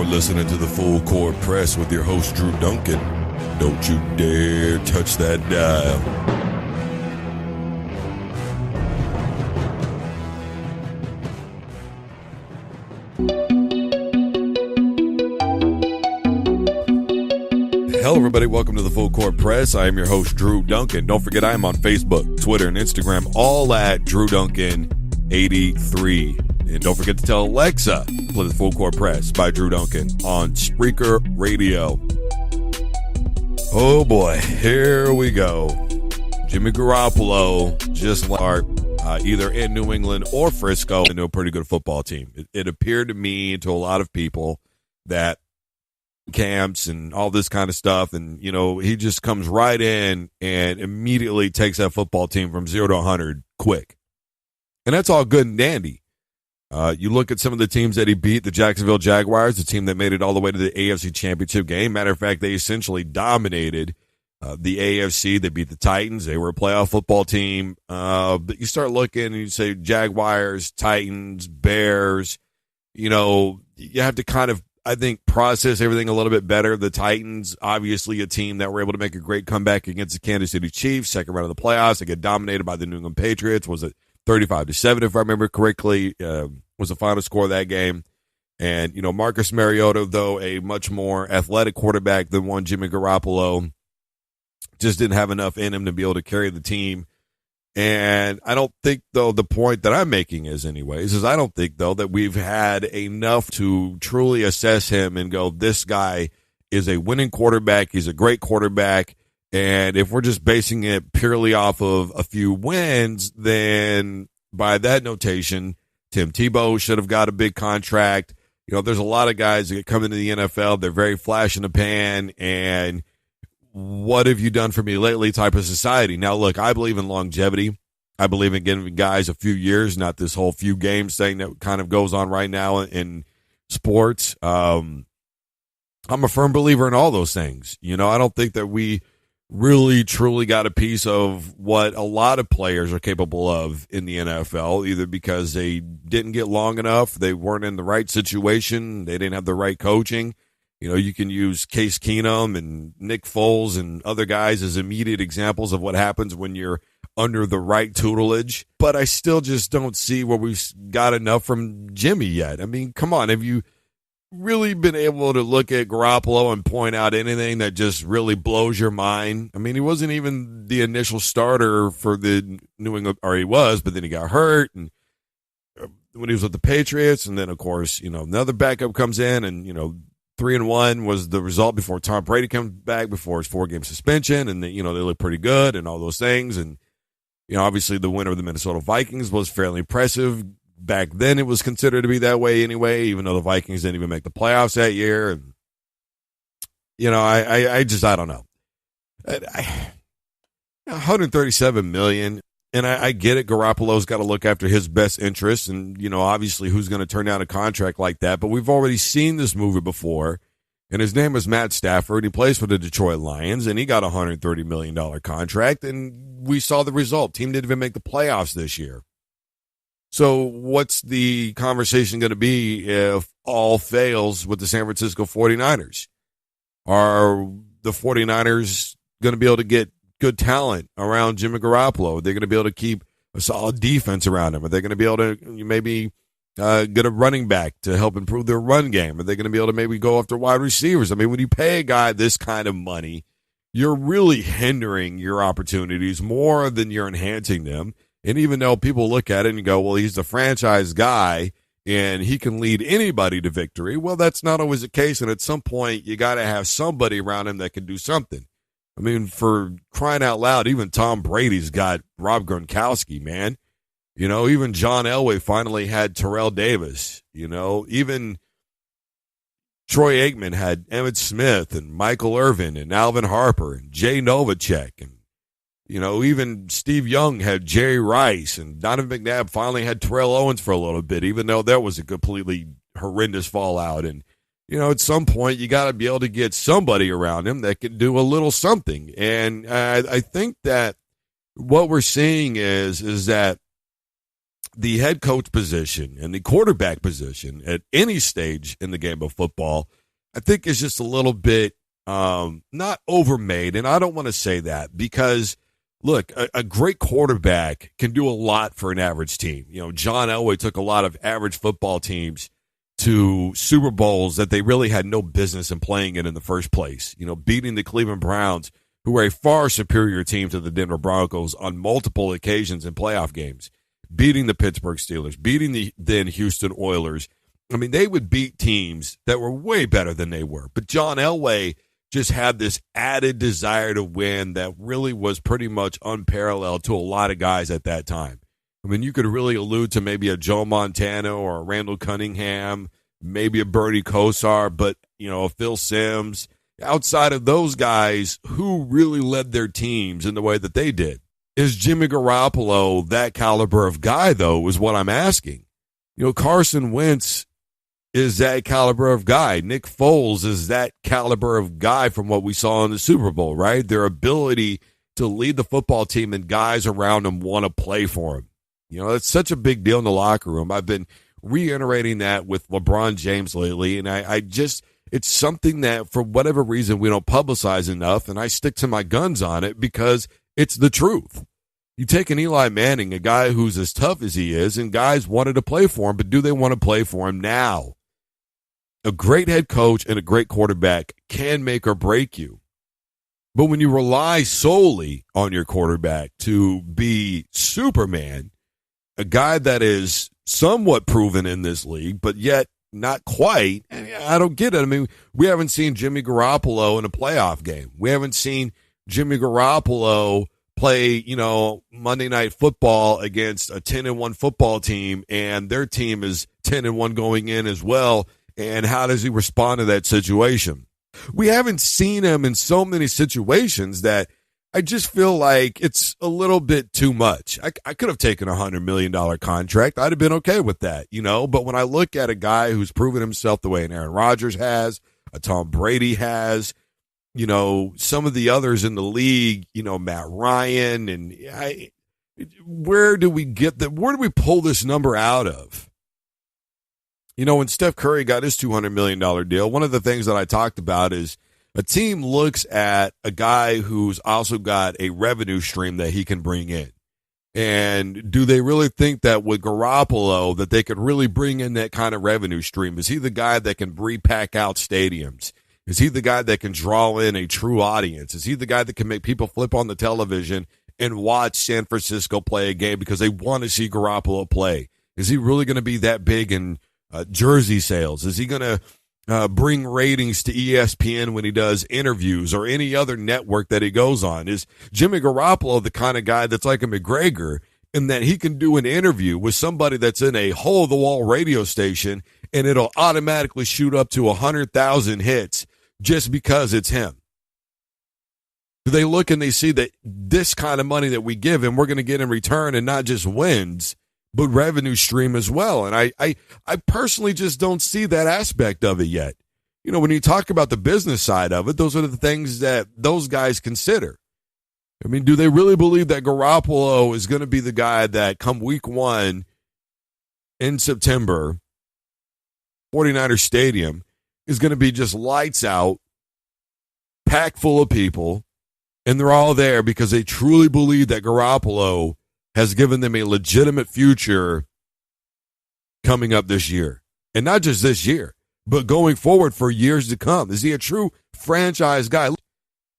listening to the Full Court Press with your host, Drew Duncan. Don't you dare touch that dial. Hello, everybody. Welcome to the Full Court Press. I am your host, Drew Duncan. Don't forget, I am on Facebook, Twitter, and Instagram, all at Drew Duncan 83. And don't forget to tell Alexa to play the Full Court Press by Drew Duncan on Spreaker Radio. Oh boy, here we go. Jimmy Garoppolo just either in New England or Frisco into a pretty good football team. It appeared to me, to a lot of people, that camps and all this kind of stuff, and he just comes right in and immediately takes that football team from 0 to 100 quick. And that's all good and dandy. You look at some of the teams that he beat, the Jacksonville Jaguars, the team that made it all the way to the AFC Championship game. Matter of fact, they essentially dominated the AFC. They beat the Titans. They were a playoff football team. But you start looking and you say Jaguars, Titans, Bears, you have to kind of, I think, process everything a little bit better. The Titans, obviously a team that were able to make a great comeback against the Kansas City Chiefs, second round of the playoffs. They get dominated by the New England Patriots. Was it 35-7, if I remember correctly, was the final score of that game. And, Marcus Mariota, though a much more athletic quarterback than one Jimmy Garoppolo, just didn't have enough in him to be able to carry the team. And I don't think, though, the point that I'm making is I don't think, though, that we've had enough to truly assess him and go, this guy is a winning quarterback. He's a great quarterback. And if we're just basing it purely off of a few wins, then by that notation, Tim Tebow should have got a big contract. There's a lot of guys that come into the NFL. They're very flash in the pan. And what have you done for me lately type of society? Now, look, I believe in longevity. I believe in giving guys a few years, not this whole few games thing that kind of goes on right now in sports. I'm a firm believer in all those things. I don't think that we really truly got a piece of what a lot of players are capable of in the NFL, either because they didn't get long enough, they weren't in the right situation, they didn't have the right coaching. You can use Case Keenum and Nick Foles and other guys as immediate examples of what happens when you're under the right tutelage. But I still just don't see where we've got enough from Jimmy yet. I mean, come on, have you really been able to look at Garoppolo and point out anything that just really blows your mind? I mean, he wasn't even the initial starter for the New England, or he was, but then he got hurt, and when he was with the Patriots, and then of course, another backup comes in, and 3-1 was the result before Tom Brady comes back before his 4-game suspension, and they look pretty good and all those things, and obviously the winner of the Minnesota Vikings was fairly impressive. Back then, it was considered to be that way anyway, even though the Vikings didn't even make the playoffs that year. And, I don't know. 137 million, and I get it. Garoppolo's got to look after his best interests, and, obviously who's going to turn down a contract like that. But we've already seen this movie before, and his name is Matt Stafford. He plays for the Detroit Lions, and he got a $130 million contract, and we saw the result. Team didn't even make the playoffs this year. So what's the conversation going to be if all fails with the San Francisco 49ers? Are the 49ers going to be able to get good talent around Jimmy Garoppolo? Are they going to be able to keep a solid defense around him? Are they going to be able to maybe get a running back to help improve their run game? Are they going to be able to maybe go after wide receivers? I mean, when you pay a guy this kind of money, you're really hindering your opportunities more than you're enhancing them. And even though people look at it and go, well, he's the franchise guy and he can lead anybody to victory, well, that's not always the case. And at some point, you got to have somebody around him that can do something. I mean, for crying out loud, even Tom Brady's got Rob Gronkowski, man. Even John Elway finally had Terrell Davis. Even Troy Aikman had Emmitt Smith and Michael Irvin and Alvin Harper and Jay Novacek, and even Steve Young had Jerry Rice, and Donovan McNabb finally had Terrell Owens for a little bit, even though that was a completely horrendous fallout. And, at some point you got to be able to get somebody around him that can do a little something. And I think that what we're seeing is that the head coach position and the quarterback position at any stage in the game of football I think is just a little bit not overmade. And I don't want to say that because, look, a great quarterback can do a lot for an average team. You know, John Elway took a lot of average football teams to Super Bowls that they really had no business in playing in the first place. You know, beating the Cleveland Browns, who were a far superior team to the Denver Broncos on multiple occasions in playoff games, beating the Pittsburgh Steelers, beating the then Houston Oilers. I mean, they would beat teams that were way better than they were. But John Elway just had this added desire to win that really was pretty much unparalleled to a lot of guys at that time. I mean, you could really allude to maybe a Joe Montana or a Randall Cunningham, maybe a Bernie Kosar, but, you know, a Phil Simms. Outside of those guys, who really led their teams in the way that they did? Is Jimmy Garoppolo that caliber of guy, though, is what I'm asking. You know, Carson Wentz is that caliber of guy. Nick Foles is that caliber of guy from what we saw in the Super Bowl, right? Their ability to lead the football team and guys around him want to play for him. You know, it's such a big deal in the locker room. I've been reiterating that with LeBron James lately, and I just, it's something that for whatever reason we don't publicize enough, and I stick to my guns on it because it's the truth. You take an Eli Manning, a guy who's as tough as he is, and guys wanted to play for him, but do they want to play for him now? A great head coach and a great quarterback can make or break you. But when you rely solely on your quarterback to be Superman, a guy that is somewhat proven in this league, but yet not quite, I don't get it. I mean, we haven't seen Jimmy Garoppolo in a playoff game. We haven't seen Jimmy Garoppolo play, you know, Monday Night Football against a 10-1 football team, and their team is 10-1 going in as well. And how does he respond to that situation? We haven't seen him in so many situations that I just feel like it's a little bit too much. I could have taken a $100 million contract. I'd have been okay with that, you know. But when I look at a guy who's proven himself the way an Aaron Rodgers has, a Tom Brady has, you know, some of the others in the league, you know, Matt Ryan, and where do we pull this number out of? You know, when Steph Curry got his $200 million deal, one of the things that I talked about is a team looks at a guy who's also got a revenue stream that he can bring in. And do they really think that with Garoppolo that they could really bring in that kind of revenue stream? Is he the guy that can repack out stadiums? Is he the guy that can draw in a true audience? Is he the guy that can make people flip on the television and watch San Francisco play a game because they want to see Garoppolo play? Is he really going to be that big in jersey sales? Is he going to bring ratings to ESPN when he does interviews or any other network that he goes on? Is Jimmy Garoppolo the kind of guy that's like a McGregor in that he can do an interview with somebody that's in a hole-of-the-wall radio station and it'll automatically shoot up to 100,000 hits just because it's him? Do they look and they see that this kind of money that we give him, we're going to get in return, and not just wins, but revenue stream as well? And I personally just don't see that aspect of it yet. You know, when you talk about the business side of it, those are the things that those guys consider. I mean, do they really believe that Garoppolo is going to be the guy that come week one in September, 49ers Stadium, is going to be just lights out, packed full of people, and they're all there because they truly believe that Garoppolo has given them a legitimate future coming up this year? And not just this year, but going forward for years to come. Is he a true franchise guy?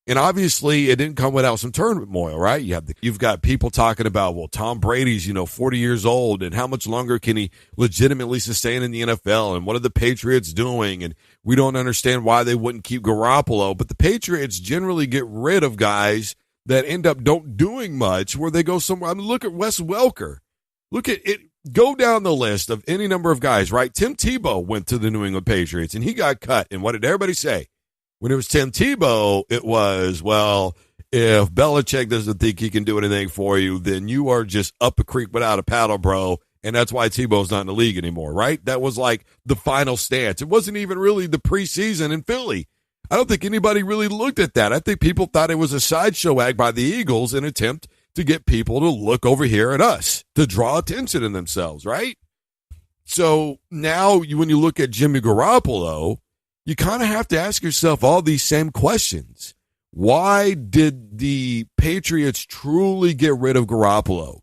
And obviously, it didn't come without some turmoil, right? You've got people talking about, well, Tom Brady's, 40 years old, and how much longer can he legitimately sustain in the NFL? And what are the Patriots doing? And we don't understand why they wouldn't keep Garoppolo. But the Patriots generally get rid of guys that end up don't doing much, where they go somewhere. I mean, look at Wes Welker. Look at it. Go down the list of any number of guys, right? Tim Tebow went to the New England Patriots, and he got cut. And what did everybody say? When it was Tim Tebow, it was, well, if Belichick doesn't think he can do anything for you, then you are just up a creek without a paddle, bro. And that's why Tebow's not in the league anymore, right? That was like the final stance. It wasn't even really the preseason in Philly. I don't think anybody really looked at that. I think people thought it was a sideshow act by the Eagles in an attempt to get people to look over here at us, to draw attention to themselves, right? So now when you look at Jimmy Garoppolo, you kind of have to ask yourself all these same questions. Why did the Patriots truly get rid of Garoppolo?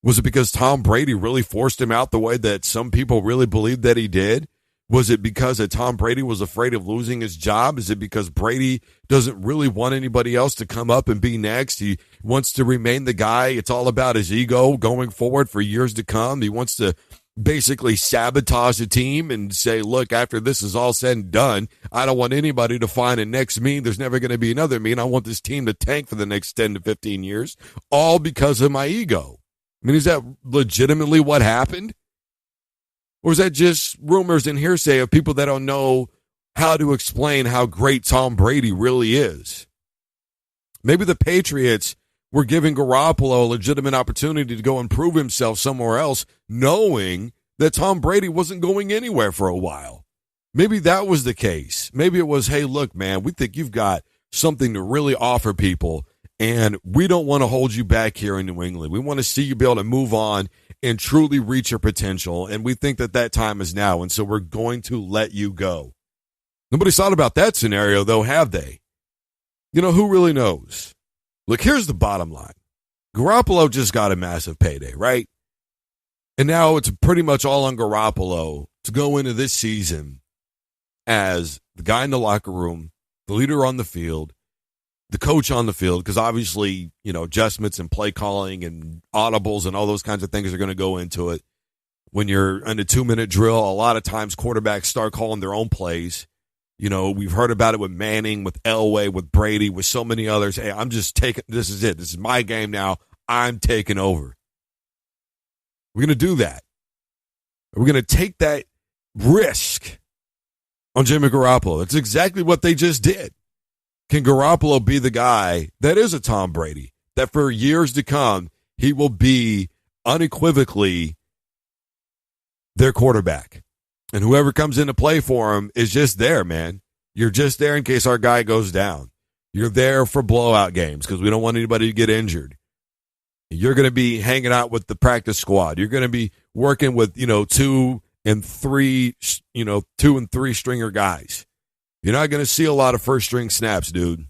Was it because Tom Brady really forced him out the way that some people really believed that he did? Was it because that Tom Brady was afraid of losing his job? Is it because Brady doesn't really want anybody else to come up and be next? He wants to remain the guy. It's all about his ego going forward for years to come. He wants to basically sabotage the team and say, look, after this is all said and done, I don't want anybody to find a next me. There's never going to be another me, and I want this team to tank for the next 10 to 15 years, all because of my ego. I mean, is that legitimately what happened? Or is that just rumors and hearsay of people that don't know how to explain how great Tom Brady really is? Maybe the Patriots were giving Garoppolo a legitimate opportunity to go and prove himself somewhere else, knowing that Tom Brady wasn't going anywhere for a while. Maybe that was the case. Maybe it was, hey, look, man, we think you've got something to really offer people, and we don't want to hold you back here in New England. We want to see you be able to move on and truly reach your potential, and we think that that time is now, and so we're going to let you go. Nobody's thought about that scenario, though, have they? You know, who really knows? Look, here's the bottom line. Garoppolo just got a massive payday, right? And now it's pretty much all on Garoppolo to go into this season as the guy in the locker room, the leader on the field, the coach on the field, because obviously, you know, adjustments and play calling and audibles and all those kinds of things are going to go into it. When you're in a 2-minute drill, a lot of times quarterbacks start calling their own plays. You know, we've heard about it with Manning, with Elway, with Brady, with so many others. Hey, I'm just taking, this is it. This is my game now. I'm taking over. We're going to do that. We're going to take that risk on Jimmy Garoppolo. That's exactly what they just did. Can Garoppolo be the guy that is a Tom Brady, that for years to come, he will be unequivocally their quarterback? And whoever comes in to play for him is just there, man. You're just there in case our guy goes down. You're there for blowout games because we don't want anybody to get injured. You're going to be hanging out with the practice squad. You're going to be working with, 2 and 3 stringer guys. You're not going to see a lot of first string snaps, dude.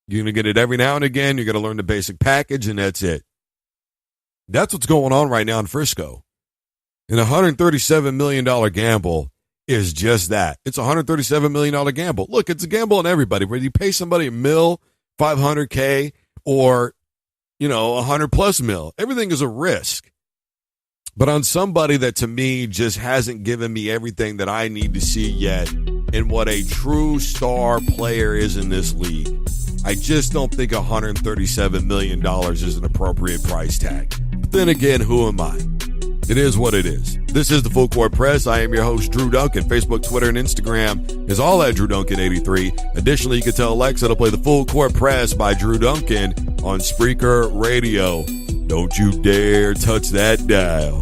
You're going to get it every now and again. You're going to learn the basic package, and that's it. That's what's going on right now in Frisco. An $137 million gamble is just that. It's a $137 million gamble. Look, it's a gamble on everybody. Whether you pay somebody $1 $500K, or, $100+ million, everything is a risk. But on somebody that to me just hasn't given me everything that I need to see yet in what a true star player is in this league, I just don't think $137 million is an appropriate price tag. But then again, who am I? It is what it is. This is the Full Court Press. I am your host, Drew Duncan. Facebook, Twitter, and Instagram is all at Drew Duncan 83. Additionally, you can tell Alexa to play the Full Court Press by Drew Duncan on Spreaker Radio. Don't you dare touch that dial.